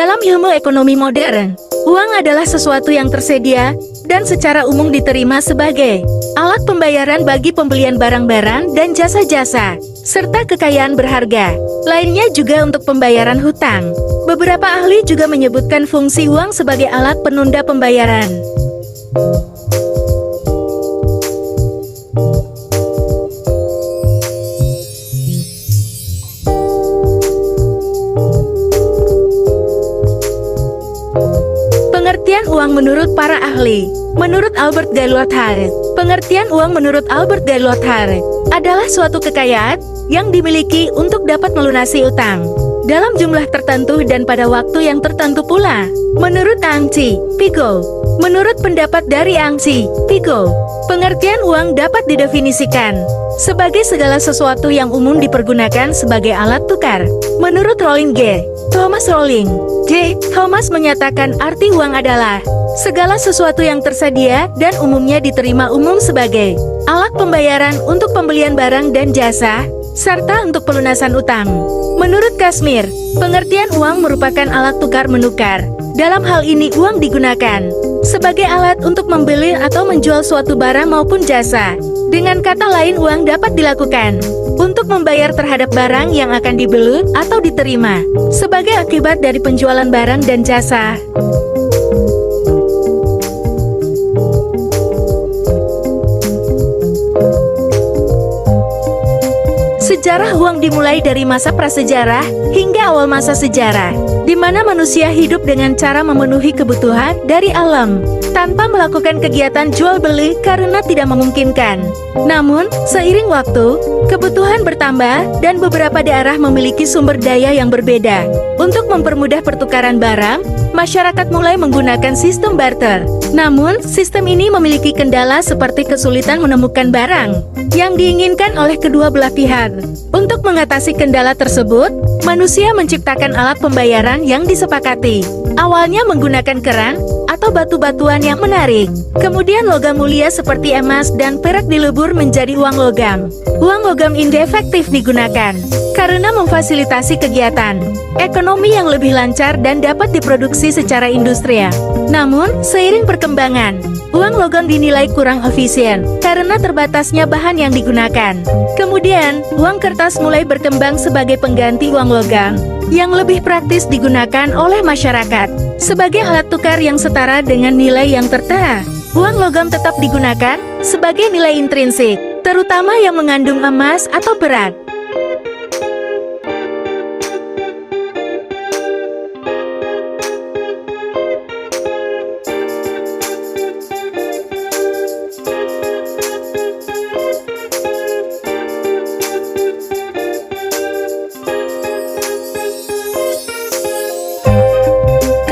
Dalam ilmu ekonomi modern, uang adalah sesuatu yang tersedia dan secara umum diterima sebagai alat pembayaran bagi pembelian barang-barang dan jasa-jasa, serta kekayaan berharga. Lainnya juga untuk pembayaran hutang. Beberapa ahli juga menyebutkan fungsi uang sebagai alat penunda pembayaran. Pengertian uang menurut para ahli. Menurut Albert Gaillard Hare, pengertian uang menurut Albert Gaillard Hare adalah suatu kekayaan yang dimiliki untuk dapat melunasi utang dalam jumlah tertentu dan pada waktu yang tertentu pula. Menurut Angci Pico, menurut pendapat dari Angci Pico, pengertian uang dapat didefinisikan sebagai segala sesuatu yang umum dipergunakan sebagai alat tukar. Menurut Thomas Rowling J. Thomas menyatakan arti uang adalah segala sesuatu yang tersedia dan umumnya diterima umum sebagai alat pembayaran untuk pembelian barang dan jasa, serta untuk pelunasan utang. Menurut Kashmir, pengertian uang merupakan alat tukar-menukar. Dalam hal ini uang digunakan sebagai alat untuk membeli atau menjual suatu barang maupun jasa. Dengan kata lain, uang dapat dilakukan untuk membayar terhadap barang yang akan dibeli atau diterima sebagai akibat dari penjualan barang dan jasa. Sejarah uang dimulai dari masa prasejarah hingga awal masa sejarah, di mana manusia hidup dengan cara memenuhi kebutuhan dari alam, tanpa melakukan kegiatan jual beli karena tidak memungkinkan. Namun, seiring waktu, kebutuhan bertambah dan beberapa daerah memiliki sumber daya yang berbeda. Untuk mempermudah pertukaran barang, masyarakat mulai menggunakan sistem barter. Namun, sistem ini memiliki kendala seperti kesulitan menemukan barang yang diinginkan oleh kedua belah pihak. Untuk mengatasi kendala tersebut, manusia menciptakan alat pembayaran yang disepakati. Awalnya menggunakan keran atau batu-batuan yang menarik. Kemudian logam mulia seperti emas dan perak dilebur menjadi uang logam. Uang logam ini efektif digunakan karena memfasilitasi kegiatan ekonomi yang lebih lancar dan dapat diproduksi secara industrial. Namun, seiring perkembangan, uang logam dinilai kurang efisien karena terbatasnya bahan yang digunakan. Kemudian, uang kertas mulai berkembang sebagai pengganti uang logam yang lebih praktis digunakan oleh masyarakat sebagai alat tukar yang setara dengan nilai yang tertera. Uang logam tetap digunakan sebagai nilai intrinsik, terutama yang mengandung emas atau berat.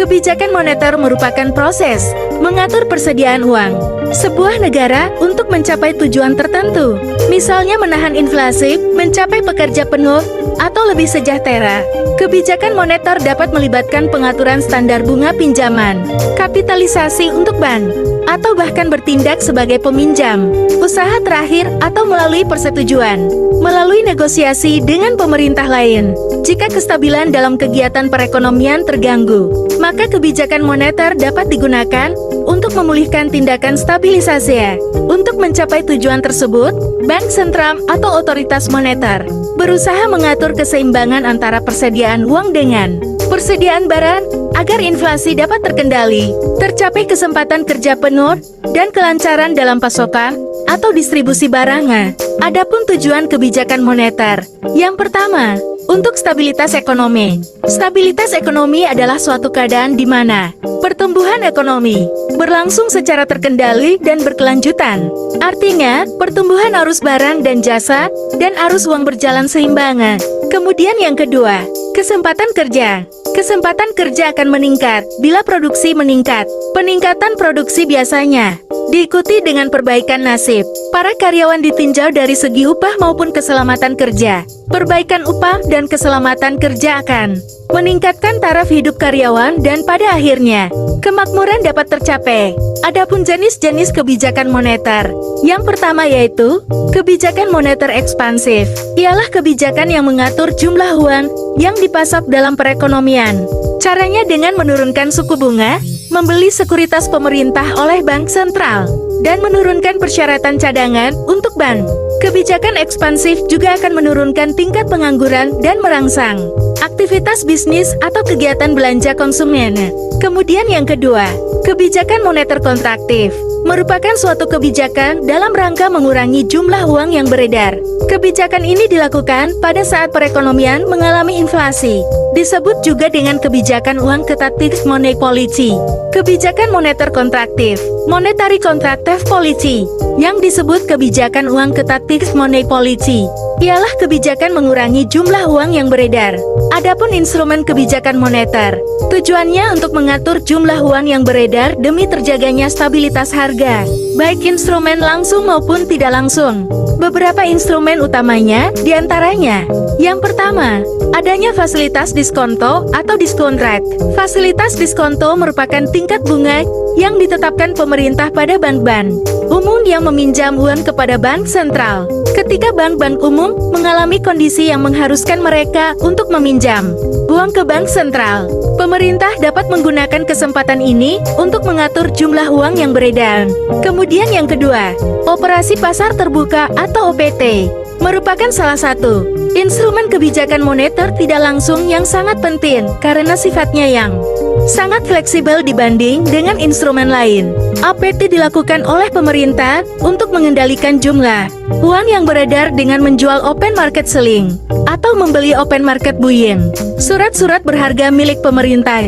Kebijakan moneter merupakan proses mengatur persediaan uang sebuah negara untuk mencapai tujuan tertentu, misalnya menahan inflasi, mencapai pekerja penuh, atau lebih sejahtera. Kebijakan moneter dapat melibatkan pengaturan standar bunga pinjaman, kapitalisasi untuk bank, atau bahkan bertindak sebagai peminjam, usaha terakhir, atau melalui persetujuan, melalui negosiasi dengan pemerintah lain. Jika kestabilan dalam kegiatan perekonomian terganggu, maka kebijakan moneter dapat digunakan untuk memulihkan tindakan stabilisasi. Untuk mencapai tujuan tersebut, bank sentral atau otoritas moneter berusaha mengatur keseimbangan antara persediaan uang dengan persediaan barang agar inflasi dapat terkendali, tercapai kesempatan kerja penuh, dan kelancaran dalam pasokan atau distribusi barangnya. Adapun tujuan kebijakan moneter, yang pertama, untuk stabilitas ekonomi. Stabilitas ekonomi adalah suatu keadaan di mana pertumbuhan ekonomi berlangsung secara terkendali dan berkelanjutan. Artinya, pertumbuhan arus barang dan jasa dan arus uang berjalan seimbangan. Kemudian yang kedua, kesempatan kerja. Kesempatan kerja akan meningkat bila produksi meningkat. Peningkatan produksi biasanya diikuti dengan perbaikan nasib. Para karyawan ditinjau dari segi upah maupun keselamatan kerja. Perbaikan upah dan keselamatan kerja akan meningkatkan taraf hidup karyawan dan pada akhirnya kemakmuran dapat tercapai. Adapun jenis-jenis kebijakan moneter, yang pertama yaitu kebijakan moneter ekspansif. Ialah kebijakan yang mengatur jumlah uang yang dipasok dalam perekonomian. Caranya dengan menurunkan suku bunga, membeli sekuritas pemerintah oleh bank sentral, dan menurunkan persyaratan cadangan untuk bank. Kebijakan ekspansif juga akan menurunkan tingkat pengangguran dan merangsang aktivitas bisnis atau kegiatan belanja konsumen. Kemudian yang kedua, kebijakan moneter kontraktif merupakan suatu kebijakan dalam rangka mengurangi jumlah uang yang beredar. Kebijakan ini dilakukan pada saat perekonomian mengalami inflasi. Disebut juga dengan kebijakan uang ketat fixed money policy. Kebijakan moneter kontraktif, monetary contractive policy, yang disebut kebijakan uang ketat fixed money policy, ialah kebijakan mengurangi jumlah uang yang beredar. Adapun instrumen kebijakan moneter, tujuannya untuk mengatur jumlah uang yang beredar demi terjaganya stabilitas harga, baik instrumen langsung maupun tidak langsung. Beberapa instrumen utamanya diantaranya, yang pertama, adanya fasilitas diskonto atau diskon rate. Fasilitas diskonto merupakan tingkat bunga yang ditetapkan pemerintah pada bank-bank umum yang meminjam uang kepada bank sentral. Ketika bank-bank umum mengalami kondisi yang mengharuskan mereka untuk meminjam uang ke bank sentral, pemerintah dapat menggunakan kesempatan ini untuk mengatur jumlah uang yang beredar. Kemudian yang kedua, operasi pasar terbuka atau OPT merupakan salah satu instrumen kebijakan moneter tidak langsung yang sangat penting karena sifatnya yang sangat fleksibel dibanding dengan instrumen lain. APT dilakukan oleh pemerintah untuk mengendalikan jumlah uang yang beredar dengan menjual open market selling atau membeli open market buying, surat-surat berharga milik pemerintah.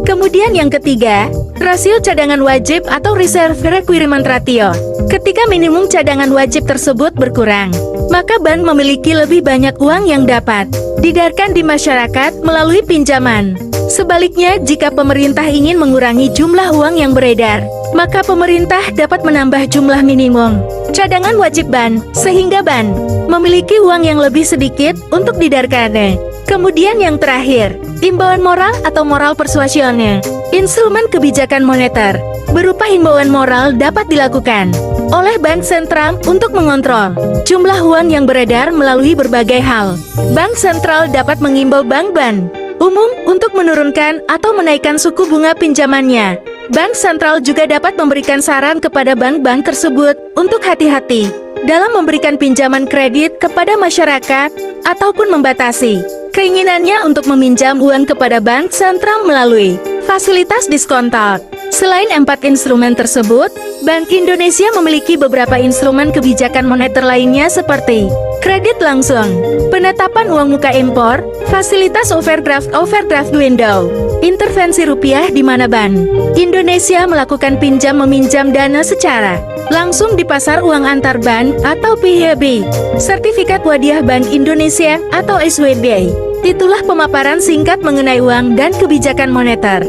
Kemudian yang ketiga, rasio cadangan wajib atau reserve requirement ratio. Ketika minimum cadangan wajib tersebut berkurang, maka bank memiliki lebih banyak uang yang dapat diedarkan di masyarakat melalui pinjaman. Sebaliknya, jika pemerintah ingin mengurangi jumlah uang yang beredar, maka pemerintah dapat menambah jumlah minimum cadangan wajib bank, sehingga bank memiliki uang yang lebih sedikit untuk diedarkan. Kemudian yang terakhir, imbauan moral atau moral persuasionnya. Instrumen kebijakan moneter berupa himbauan moral dapat dilakukan oleh bank sentral untuk mengontrol jumlah uang yang beredar melalui berbagai hal. Bank sentral dapat mengimbau bank-bank umum untuk menurunkan atau menaikkan suku bunga pinjamannya. Bank sentral juga dapat memberikan saran kepada bank-bank tersebut untuk hati-hati dalam memberikan pinjaman kredit kepada masyarakat ataupun membatasi keinginannya untuk meminjam uang kepada bank sentral melalui fasilitas diskontot. Selain 4 instrumen tersebut, Bank Indonesia memiliki beberapa instrumen kebijakan moneter lainnya seperti kredit langsung, penetapan uang muka impor, fasilitas overdraft window, intervensi rupiah di mana Bank Indonesia melakukan pinjam-meminjam dana secara langsung di pasar uang antar bank atau PHB, sertifikat wadiah Bank Indonesia atau SWB. Itulah pemaparan singkat mengenai uang dan kebijakan moneter.